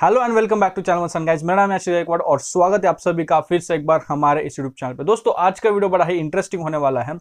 Hello and welcome back to channel sun guys. मेरा नाम है आशीष गायकवाड़ और स्वागत है आप सभी का फिर से एक बार हमारे इस यूट्यूब चैनल पे। दोस्तों आज का वीडियो बड़ा ही इंटरेस्टिंग होने वाला है।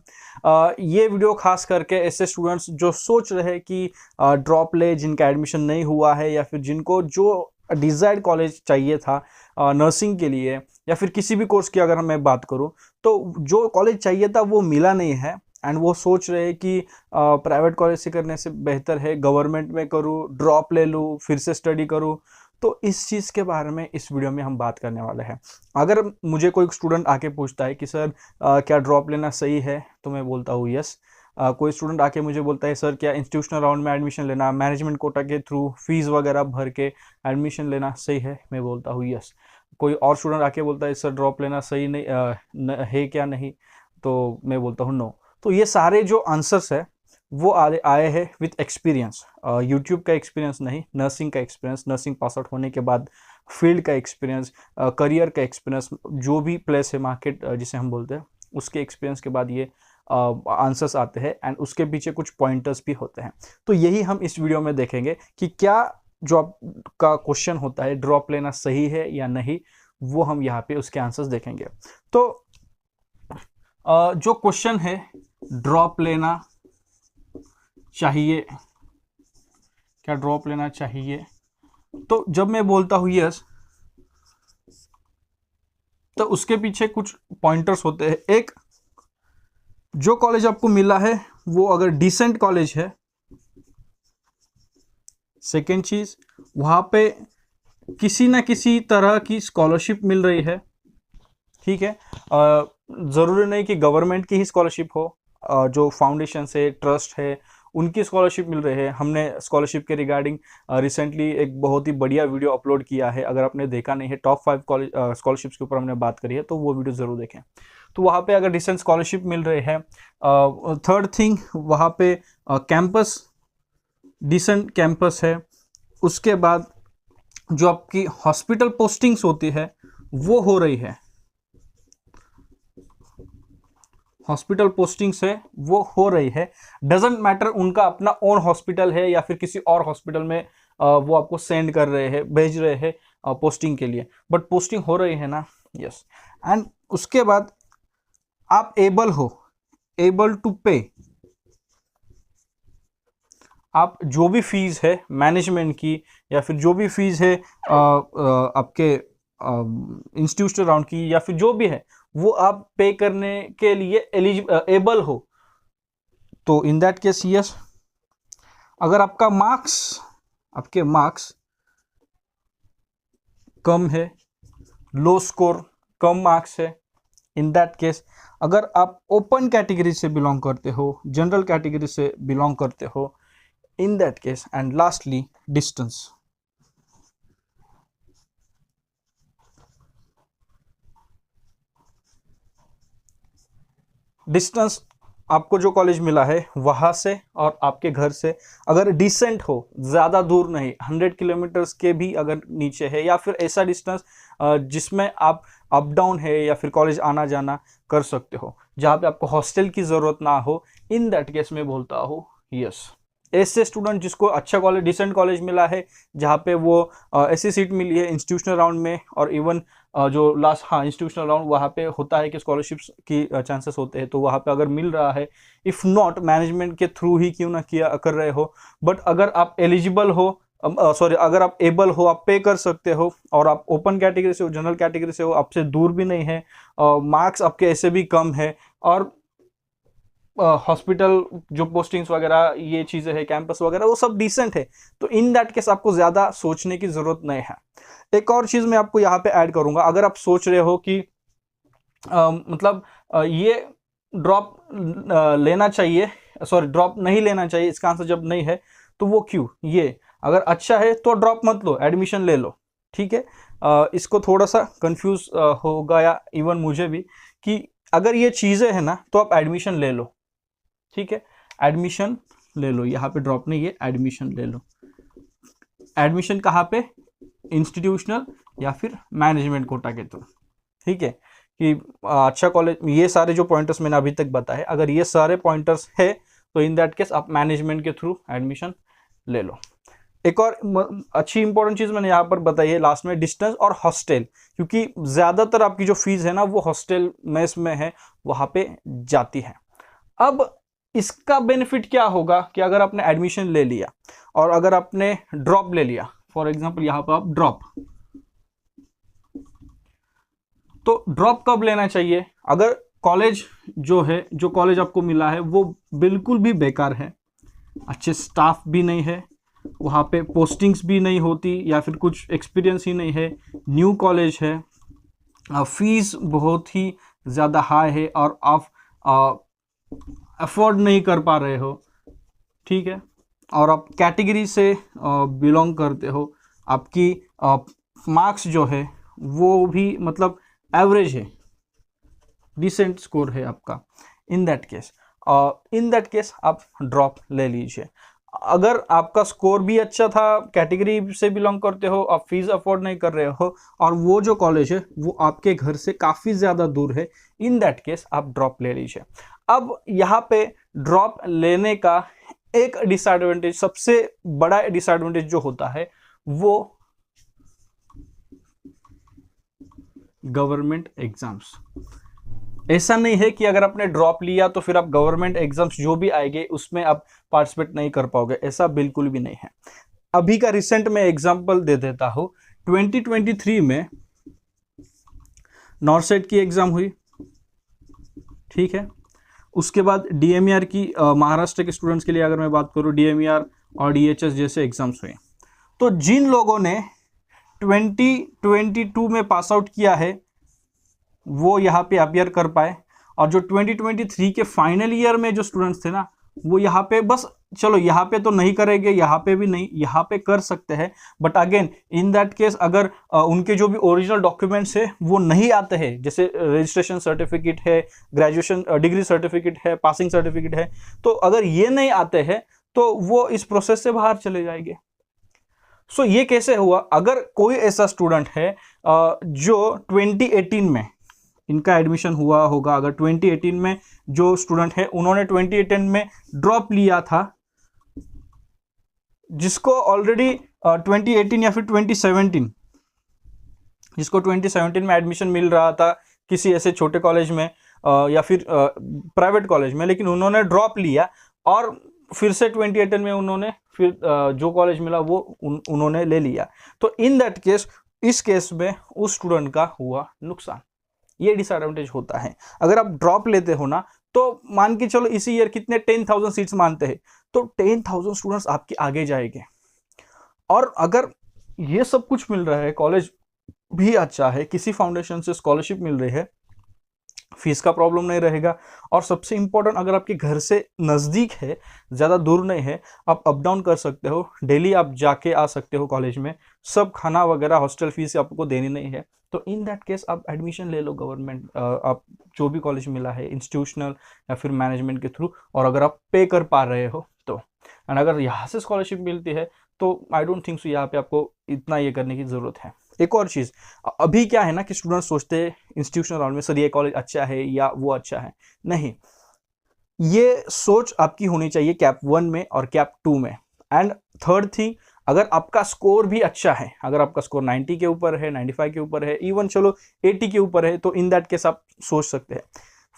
ये वीडियो खास करके ऐसे स्टूडेंट्स जो सोच रहे हैं कि ड्रॉप ले, जिनका एडमिशन नहीं हुआ है या फिर जिनको जो डिजायर्ड कॉलेज चाहिए था नर्सिंग के लिए या फिर किसी भी कोर्स की अगर मैं बात करूँ तो जो कॉलेज चाहिए था वो मिला नहीं है एंड वो सोच रहे हैं कि प्राइवेट कॉलेज से करने से बेहतर है गवर्नमेंट में करूँ, ड्रॉप ले लूँ, फिर से स्टडी करूँ। तो इस चीज़ के बारे में इस वीडियो में हम बात करने वाले हैं। अगर मुझे कोई स्टूडेंट आके पूछता है कि सर क्या ड्रॉप लेना सही है, तो मैं बोलता हूँ यस। कोई स्टूडेंट आके मुझे बोलता है सर क्या इंस्टीट्यूशनल राउंड में एडमिशन लेना, मैनेजमेंट कोटा के थ्रू फीस वगैरह भर के एडमिशन लेना सही है, मैं बोलता हूँ यस। कोई और स्टूडेंट आके बोलता है सर ड्रॉप लेना सही नहीं है क्या नहीं, तो मैं बोलता हूँ नो। तो ये सारे जो आंसर्स है वो आए हैं विथ एक्सपीरियंस, यूट्यूब का एक्सपीरियंस नहीं, नर्सिंग का एक्सपीरियंस, नर्सिंग पास आउट होने के बाद फील्ड का एक्सपीरियंस, करियर का एक्सपीरियंस, जो भी प्लेस है मार्केट जिसे हम बोलते हैं उसके एक्सपीरियंस के बाद ये आंसर्स आते हैं एंड उसके पीछे कुछ पॉइंटर्स भी होते हैं। तो यही हम इस वीडियो में देखेंगे कि क्या जो आपका क्वेश्चन होता है ड्रॉप लेना सही है या नहीं, वो हम यहाँ पे उसके आंसर्स देखेंगे। तो जो क्वेश्चन है ड्रॉप लेना चाहिए, क्या ड्रॉप लेना चाहिए, तो जब मैं बोलता हूं यस तो उसके पीछे कुछ पॉइंटर्स होते हैं। एक, जो कॉलेज आपको मिला है वो अगर डिसेंट कॉलेज है। सेकेंड चीज, वहां पे किसी ना किसी तरह की स्कॉलरशिप मिल रही है। ठीक है, जरूरी नहीं कि गवर्नमेंट की ही स्कॉलरशिप हो, जो फाउंडेशन से ट्रस्ट है उनकी स्कॉलरशिप मिल रही है। हमने स्कॉलरशिप के रिगार्डिंग रिसेंटली एक बहुत ही बढ़िया वीडियो अपलोड किया है, अगर आपने देखा नहीं है, टॉप 5 कॉलेज स्कॉलरशिप्स के ऊपर हमने बात करी है, तो वो वीडियो जरूर देखें। तो वहाँ पे अगर डिसेंट स्कॉलरशिप मिल रही है। थर्ड थिंग, वहाँ पे कैंपस डिसेंट कैंपस है। उसके बाद जो आपकी हॉस्पिटल पोस्टिंग्स होती है वो हो रही है, हॉस्पिटल पोस्टिंग्स है वो हो रही है। डजेंट मैटर उनका अपना ओन हॉस्पिटल है या फिर किसी और हॉस्पिटल में वो आपको सेंड कर रहे हैं, भेज रहे हैं पोस्टिंग के लिए, बट पोस्टिंग हो रही है ना, यस। एंड उसके बाद आप एबल टू पे, आप जो भी फीस है मैनेजमेंट की या फिर जो भी फीस है आपके इंस्टीट्यूशनल राउंड की या फिर जो भी है वो आप पे करने के लिए एबल हो, तो इन दैट केस यस। अगर आपके मार्क्स कम है, लो स्कोर, कम मार्क्स है, इन दैट केस अगर आप ओपन कैटेगरी से बिलोंग करते हो, जनरल कैटेगरी से बिलोंग करते हो, in that case. And lastly distance आपको जो कॉलेज मिला है वहां से और आपके घर से अगर डिसेंट हो, ज़्यादा दूर नहीं, 100 किलोमीटर्स के भी अगर नीचे है, या फिर ऐसा डिस्टेंस जिसमें आप अप डाउन है या फिर कॉलेज आना जाना कर सकते हो, जहाँ पे आपको हॉस्टल की ज़रूरत ना हो, इन दैट केस में बोलता हूँ यस। ऐसे स्टूडेंट जिसको अच्छा कॉलेज, डिसेंट कॉलेज मिला है, जहाँ पे वो ऐसी सीट मिली है इंस्टीट्यूशनल राउंड में, और इवन जो लास्ट, हाँ, इंस्टीट्यूशनल राउंड वहाँ पे होता है कि स्कॉलरशिप्स की चांसेस होते हैं, तो वहाँ पे अगर मिल रहा है, इफ़ नॉट मैनेजमेंट के थ्रू ही क्यों ना किया कर रहे हो, बट अगर आप एलिजिबल हो, अगर आप एबल हो, आप पे कर सकते हो, और आप ओपन कैटेगरी से हो, जनरल कैटेगरी से हो, आपसे दूर भी नहीं है, मार्क्स आपके ऐसे भी कम है, और हॉस्पिटल जो पोस्टिंग्स वगैरह ये चीज़ें हैं, कैंपस वगैरह वो सब डिसेंट है, तो इन दैट केस आपको ज़्यादा सोचने की ज़रूरत नहीं है। एक और चीज़ मैं आपको यहाँ पे ऐड करूँगा, अगर आप सोच रहे हो कि मतलब ये ड्रॉप लेना चाहिए, सॉरी ड्रॉप नहीं लेना चाहिए, इसका आंसर जब नहीं है तो वो क्यों, ये अगर अच्छा है तो ड्रॉप मत लो, एडमिशन ले लो, ठीक है। इसको थोड़ा सा कंफ्यूज हो गया इवन मुझे भी, कि अगर ये चीज़ें हैं ना तो आप एडमिशन ले लो, ठीक है, एडमिशन ले लो, यहाँ पे ड्रॉप नहीं है, एडमिशन ले लो। एडमिशन कहाँ पे, इंस्टीट्यूशनल या फिर मैनेजमेंट कोटा के थ्रू, ठीक है, कि अच्छा कॉलेज, ये सारे जो पॉइंटर्स मैंने अभी तक बताए, अगर ये सारे पॉइंटर्स है तो इन दैट केस आप मैनेजमेंट के थ्रू एडमिशन ले लो। एक और अच्छी इंपॉर्टेंट चीज मैंने यहाँ पर बताई है लास्ट में, डिस्टेंस और हॉस्टल, क्योंकि ज्यादातर आपकी जो फीस है ना वो हॉस्टल मेस में है, वहां पे जाती है। अब इसका बेनिफिट क्या होगा कि अगर आपने एडमिशन ले लिया और अगर आपने ड्रॉप ले लिया, फॉर एग्जांपल यहां पर आप ड्रॉप, तो ड्रॉप कब लेना चाहिए? अगर कॉलेज जो है, जो कॉलेज आपको मिला है वो बिल्कुल भी बेकार है, अच्छे स्टाफ भी नहीं है, वहाँ पे पोस्टिंग्स भी नहीं होती या फिर कुछ एक्सपीरियंस ही नहीं है, न्यू कॉलेज है, फीस बहुत ही ज़्यादा हाई है और आप अफोर्ड नहीं कर पा रहे हो, ठीक है, और आप कैटेगरी से बिलोंग करते हो, आपकी मार्क्स जो है वो भी मतलब एवरेज है, डिसेंट स्कोर है आपका, इन दैट केस आप ड्रॉप ले लीजिए। अगर आपका स्कोर भी अच्छा था, कैटेगरी से बिलोंग करते हो, आप फीस अफोर्ड नहीं कर रहे हो और वो जो कॉलेज है वो आपके घर से काफ़ी ज़्यादा दूर है, इन दैट केस आप ड्रॉप ले लीजिए। अब यहाँ पे ड्रॉप लेने का एक डिसएडवांटेज, सबसे बड़ा डिसएडवांटेज जो होता है वो गवर्नमेंट एग्जाम्स। ऐसा नहीं है कि अगर आपने ड्रॉप लिया तो फिर आप गवर्नमेंट एग्जाम्स जो भी आएंगे उसमें आप पार्टिसिपेट नहीं कर पाओगे, ऐसा बिल्कुल भी नहीं है। अभी का रिसेंट में एग्जांपल दे देता हूं, 2023 में नॉर्सेट की एग्जाम हुई, ठीक है, उसके बाद डीएमईआर की, महाराष्ट्र के स्टूडेंट्स के लिए अगर मैं बात करूं, डीएमईआर और डीएचएस जैसे एग्जाम्स हुए। तो जिन लोगों ने 2022 में पास आउट किया है वो यहाँ पे अपियर कर पाए, और जो 2023 के फाइनल ईयर में जो स्टूडेंट्स थे ना वो यहाँ पे बस, चलो यहाँ पे तो नहीं करेंगे, यहाँ पे भी नहीं, यहाँ पे कर सकते हैं, but again in that case अगर उनके जो भी ओरिजिनल डॉक्यूमेंट्स है वो नहीं आते हैं, जैसे रजिस्ट्रेशन सर्टिफिकेट है, ग्रेजुएशन डिग्री सर्टिफिकेट है, पासिंग सर्टिफिकेट है, तो अगर ये नहीं आते हैं तो वो इस प्रोसेस से बाहर चले जाएंगे। सो ये कैसे हुआ? अगर कोई ऐसा स्टूडेंट है जो 2018 में इनका एडमिशन हुआ होगा, अगर 2018 में जो स्टूडेंट है उन्होंने 2018 में ड्रॉप लिया था, जिसको ऑलरेडी 2018 या फिर 2017, जिसको 2017 में एडमिशन मिल रहा था किसी ऐसे छोटे कॉलेज में या फिर प्राइवेट कॉलेज में, लेकिन उन्होंने ड्रॉप लिया और फिर से 2018 में उन्होंने फिर जो कॉलेज मिला वो उन्होंने ले लिया, तो इन दैट केस, इस केस में उस स्टूडेंट का हुआ नुकसान। ये डिसएडवांटेज होता है। अगर आप ड्रॉप लेते हो ना, तो मान के चलो इसी ईयर कितने 10,000 सीट्स मानते हैं, तो 10,000 स्टूडेंट्स आपके आगे जाएंगे, और अगर ये सब कुछ मिल रहा है, कॉलेज भी अच्छा है, किसी फाउंडेशन से स्कॉलरशिप मिल रही है, फीस का प्रॉब्लम नहीं रहेगा, और सबसे इंपॉर्टेंट अगर आपके घर से नज़दीक है, ज़्यादा दूर नहीं है, आप अप डाउन कर सकते हो, डेली आप जाके आ सकते हो कॉलेज में, सब खाना वगैरह हॉस्टल फीस आपको देनी नहीं है, तो इन दैट केस आप एडमिशन ले लो गवर्नमेंट, आप जो भी कॉलेज मिला है इंस्टीट्यूशनल या फिर मैनेजमेंट के थ्रू, और अगर आप पे कर पा रहे हो तो, एंड अगर यहाँ से स्कॉलरशिप मिलती है तो आई डोंट थिंक सो यहाँ पे आपको इतना ये करने की ज़रूरत है। एक और चीज़, अभी क्या है ना कि स्टूडेंट सोचते हैं इंस्टीट्यूशनल राउंड में, सर ये कॉलेज अच्छा है या वो अच्छा है, नहीं, ये सोच आपकी होनी चाहिए कैप 1 में और कैप 2 में। एंड थर्ड थिंग, अगर आपका स्कोर भी अच्छा है, अगर आपका स्कोर 90 के ऊपर है, 95 के ऊपर है, इवन चलो 80 के ऊपर है, तो इन दैट केस आप सोच सकते हैं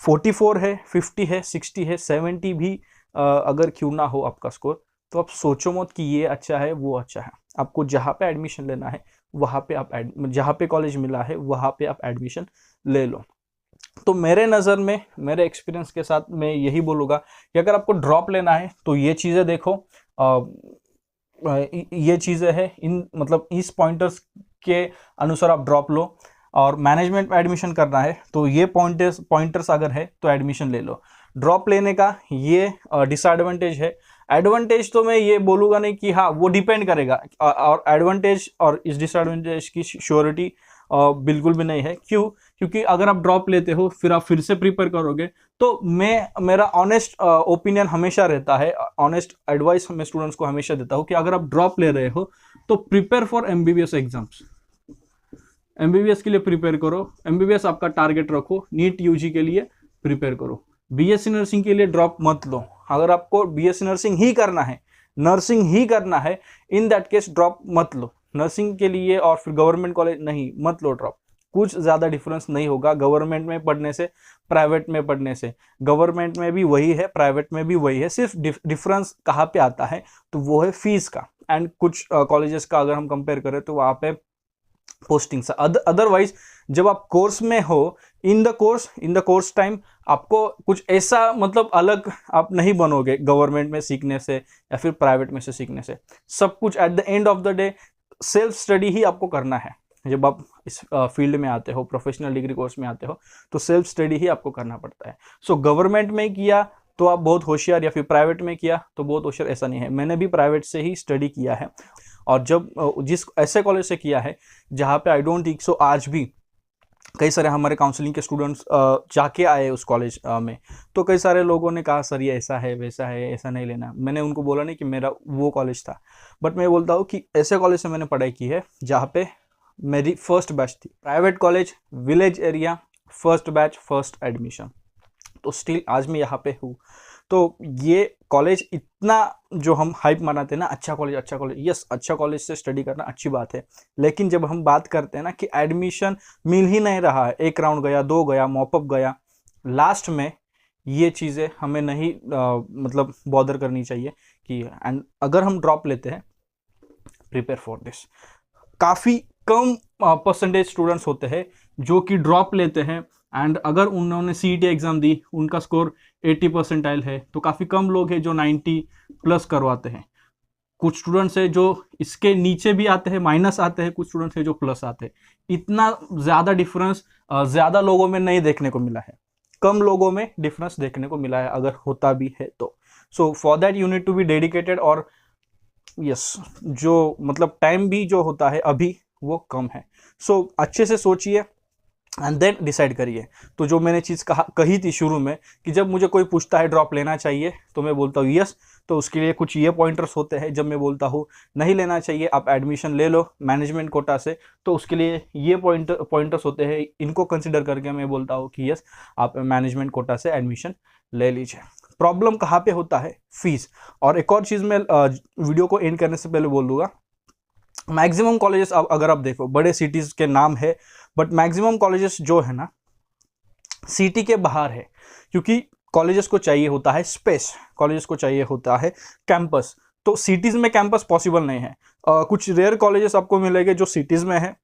44 है, 50 है, 60 है, 70 भी अगर क्यों ना हो आपका स्कोर, तो आप सोचो मत कि ये अच्छा है वो अच्छा है, आपको जहाँ पे एडमिशन लेना है वहाँ पे आप जहाँ पे कॉलेज मिला है वहाँ पे आप एडमिशन ले लो। तो मेरे नज़र में, मेरे एक्सपीरियंस के साथ मैं यही बोलूँगा कि अगर आपको ड्रॉप लेना है तो ये चीज़ें देखो, ये चीज़ें हैं, इन मतलब इस पॉइंटर्स के अनुसार आप ड्रॉप लो, और मैनेजमेंट में एडमिशन करना है तो ये पॉइंटर्स अगर है तो एडमिशन ले लो। ड्रॉप लेने का ये डिसएडवांटेज है। एडवांटेज तो मैं ये बोलूँगा नहीं कि हाँ वो डिपेंड करेगा, और एडवांटेज और इस डिसएडवांटेज की श्योरिटी बिल्कुल भी नहीं है। क्यों? क्योंकि अगर आप ड्रॉप लेते हो फिर आप फिर से प्रिपेयर करोगे, तो मेरा ऑनेस्ट ओपिनियन हमेशा रहता है, ऑनेस्ट एडवाइस मैं स्टूडेंट्स को हमेशा देता हूँ कि अगर आप ड्रॉप ले रहे हो तो prepare for MBBS exams, MBBS के लिए प्रिपेयर करो, एमबीबीएस आपका टारगेट रखो, नीट यूजी के लिए प्रिपेयर करो। बीएससी नर्सिंग के लिए ड्रॉप मत लो, अगर आपको बीएससी नर्सिंग ही करना है, नर्सिंग ही करना है, इन दैट केस ड्रॉप मत लो। नर्सिंग के लिए और फिर गवर्नमेंट कॉलेज नहीं, मत लो ड्रॉप। कुछ ज़्यादा डिफरेंस नहीं होगा गवर्नमेंट में पढ़ने से प्राइवेट में पढ़ने से। गवर्नमेंट में भी वही है, प्राइवेट में भी वही है, सिर्फ डिफरेंस कहाँ पे आता है तो वो है फीस का। एंड कुछ कॉलेजेस का अगर हम कंपेयर करें तो वहाँ पे पोस्टिंग से। अदरवाइज जब आप कोर्स में हो, इन द कोर्स टाइम आपको कुछ ऐसा मतलब अलग आप नहीं बनोगे गवर्नमेंट में सीखने से या फिर प्राइवेट में से सीखने से। सब कुछ at the end of the day self study ही आपको करना है। जब आप इस फील्ड में आते हो, प्रोफेशनल डिग्री कोर्स में आते हो, तो सेल्फ स्टडी ही आपको करना पड़ता है। सो गवर्नमेंट में किया तो आप बहुत होशियार, या फिर प्राइवेट में किया तो बहुत होशियार, ऐसा नहीं है। मैंने भी प्राइवेट से ही स्टडी किया है, और जब जिस ऐसे कॉलेज से किया है जहाँ पे आई डोंट थिंक सो आज भी कई सारे हमारे काउंसलिंग के स्टूडेंट्स जाके आए उस कॉलेज में, तो कई सारे लोगों ने कहा सर ये ऐसा है वैसा है, ऐसा नहीं लेना। मैंने उनको बोला नहीं कि मेरा वो कॉलेज था, बट मैं बोलता हूँ कि ऐसे कॉलेज से मैंने पढ़ाई की है जहाँ पे मेरी फर्स्ट बैच थी। Private college, village area, first batch, first admission, तो स्टिल आज मैं यहाँ पे हूँ। तो ये कॉलेज इतना जो हम हाइप मनाते हैं ना, अच्छा कॉलेज, यस अच्छा कॉलेज से स्टडी करना अच्छी बात है, लेकिन जब हम बात करते हैं ना कि एडमिशन मिल ही नहीं रहा है, 1 राउंड गया, 2 गया, मॉपअप गया, लास्ट में ये चीज़ें हमें नहीं मतलब बॉदर करनी चाहिए कि एंड अगर हम ड्रॉप लेते हैं, प्रिपेयर फॉर दिस। काफ़ी कम परसेंटेज स्टूडेंट्स होते हैं जो कि ड्रॉप लेते हैं, एंड अगर उन्होंने CET एग्ज़ाम दी, उनका स्कोर 80 परसेंटाइल है, तो काफ़ी कम लोग हैं जो 90 प्लस करवाते हैं। कुछ स्टूडेंट्स हैं जो इसके नीचे भी आते हैं, माइनस आते हैं, कुछ स्टूडेंट्स हैं जो प्लस आते हैं। इतना ज़्यादा डिफरेंस ज़्यादा लोगों में नहीं देखने को मिला है, कम लोगों में डिफरेंस देखने को मिला है, अगर होता भी है तो। So for that you need to be dedicated, और यस जो मतलब टाइम भी जो होता है अभी वो कम है। सो अच्छे से सोचिए एंड देन डिसाइड करिए। तो जो मैंने चीज़ कही थी शुरू में कि जब मुझे कोई पूछता है ड्रॉप लेना चाहिए तो मैं बोलता हूँ यस, तो उसके लिए कुछ ये पॉइंटर्स होते हैं। जब मैं बोलता हूँ नहीं लेना चाहिए, आप एडमिशन ले लो मैनेजमेंट कोटा से, तो उसके लिए ये पॉइंटर्स होते हैं। इनको कंसिडर करके मैं बोलता हूँ कि यस आप मैनेजमेंट कोटा से एडमिशन ले लीजिए। प्रॉब्लम कहाँ पे होता है? फीस। और एक और चीज़ मैं वीडियो को एंड करने से पहले बोल दूंगा, मैक्सिमम कॉलेजेस अगर आप देखो, बड़े सिटीज़ के नाम है, बट मैक्सिमम कॉलेजेस जो है ना सिटी के बाहर है, क्योंकि कॉलेजेस को चाहिए होता है स्पेस, कॉलेजेस को चाहिए होता है कैंपस। तो सिटीज़ में कैंपस पॉसिबल नहीं है। कुछ रेयर कॉलेजेस आपको मिलेंगे जो सिटीज़ में है,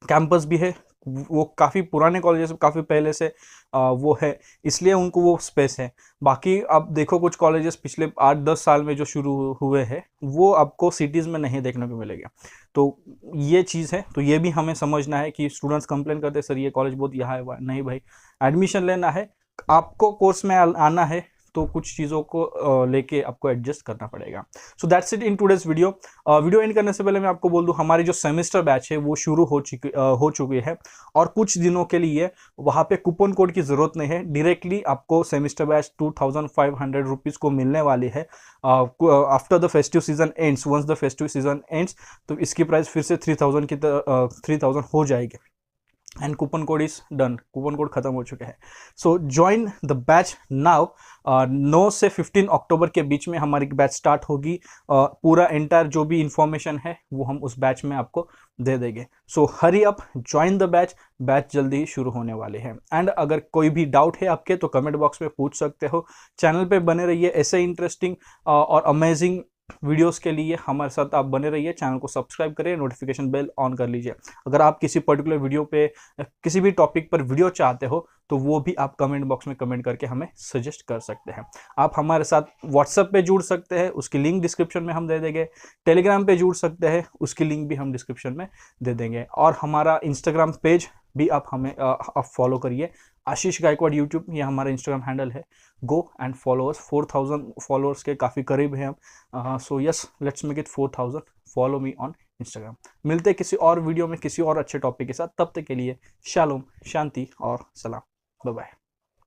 कैंपस भी है, वो काफ़ी पुराने कॉलेजेस, काफ़ी पहले से वो है, इसलिए उनको वो स्पेस है। बाकी आप देखो कुछ कॉलेजेस पिछले 8-10 साल में जो शुरू हुए हैं वो आपको सिटीज़ में नहीं देखने को मिलेगा। तो ये चीज़ है, तो ये भी हमें समझना है कि स्टूडेंट्स कंप्लेन करते हैं सर ये कॉलेज बहुत यहाँ है, नहीं भाई, एडमिशन लेना है, आपको कोर्स में आना है, तो कुछ चीज़ों को लेके आपको एडजस्ट करना पड़ेगा। So that's it in today's video. Video and करने से पहले मैं आपको बोल दूं, हमारी जो सेमेस्टर बैच है वो शुरू हो चुकी है, और कुछ दिनों के लिए वहाँ पे कूपन कोड की ज़रूरत नहीं है। डायरेक्टली आपको सेमेस्टर बैच 2500 रुपीज़ को मिलने वाली है after the festive season ends. Once the festive season ends तो इसकी प्राइस फिर से 3000 हो जाएगी, and coupon code is done, coupon code खत्म हो चुके हैं। So join the batch now. 9 से 15 अक्टूबर के बीच में हमारी बैच स्टार्ट होगी। पूरा एंटायर जो भी इंफॉर्मेशन है वो हम उस बैच में आपको दे देंगे। So hurry up, join the batch जल्दी ही शुरू होने वाले हैं। एंड अगर कोई भी डाउट है आपके तो कमेंट बॉक्स में पूछ सकते हो। चैनल पे बने रहिए, ऐसे इंटरेस्टिंग और अमेजिंग वीडियोस के लिए हमारे साथ आप बने रहिए। चैनल को सब्सक्राइब करिए, नोटिफिकेशन बेल ऑन कर लीजिए। अगर आप किसी पर्टिकुलर वीडियो पे किसी भी टॉपिक पर वीडियो चाहते हो तो वो भी आप कमेंट बॉक्स में कमेंट करके हमें सजेस्ट कर सकते हैं। आप हमारे साथ व्हाट्सएप पे जुड़ सकते हैं, उसकी लिंक डिस्क्रिप्शन में हम दे देंगे। टेलीग्राम पे जुड़ सकते हैं, उसकी लिंक भी हम डिस्क्रिप्शन में दे देंगे। और हमारा इंस्टाग्राम पेज भी आप हमें आप फॉलो करिए, आशीष गायकवाड़ यूट्यूब, ये हमारा इंस्टाग्राम हैंडल है। गो एंड फॉलोअर्स, 4000 फॉलोअर्स के काफ़ी करीब हैं हम। So yes, let's make it 4000। Follow me on Instagram. मिलते हैं किसी और वीडियो में किसी और अच्छे टॉपिक के साथ, तब तक के लिए शालोम, शांति और सलाम, बाय बाय।